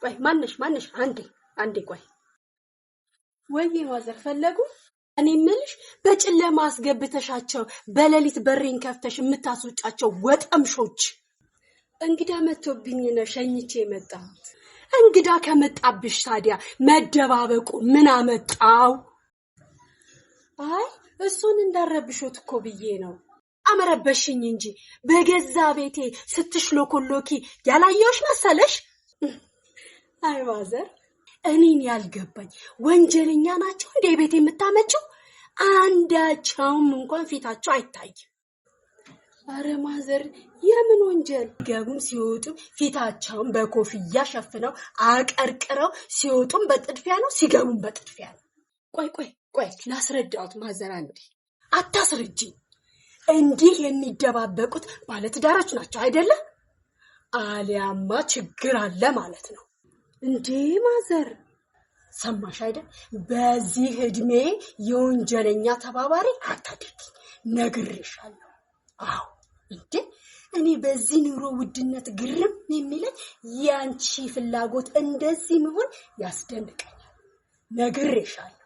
ቆይ ማንሽ አንዴ ቆይ ወይ ማዘር ፈለጉ እኔ ምልሽ በጨለማ አስገብተሻቸው በሌሊት በሬን ከፍተሽ የምታስወጫቸው ወጠምሾች እንግዳ መጥቶብኝ ነው ሸኝቼ የመጣሁት እንግዳ ከመጣብሽ ታዲያ መደባበቁ ምን አመጣው አይ እሱን እንዳረብሾት እኮ ብዬ ነው አመረበሽኝ እንጂ በገዛ ቤቴ ስትሽሎኮሎኪ ያላየውሽ መሰለሽ አይ ማዘር እኔን ያልገባኝ ወንጀለኛ ናቸው እንደ ቤቴ የምታመጪው አንዳቸውም እንኳን ፊታቸው አይታይም አረ ማዘር የምን ወንጀል ገቡም ሲወጡ ፊታቸውን በኮፍያ ሸፍነው አቀርቅረው ሲወጡም በጥድፊያ ነው ሲገቡም በጥድፊያ ነው ቆይ ላስረዳውት ማዘር አንዴ አታስረጂ እንዲህ የሚደባበቁት ባለትዳሮች ናቸው አይደለ አሊያማ ችግር አለ ማለት ነው እንዴ ማዘር ሰማሽ አይደል በዚህ እድሜ የወንጀለኛ ተባባሪ አታድርጊ ነግሬሻለሁ አዎ እንዴ እኔ በዚህ ኑሮ ውድነት ግርም የሚለኝ ያንቺ ፍላጎት እንደዚህ መሆን ያስደንቀኛል ነግሬሻለሁ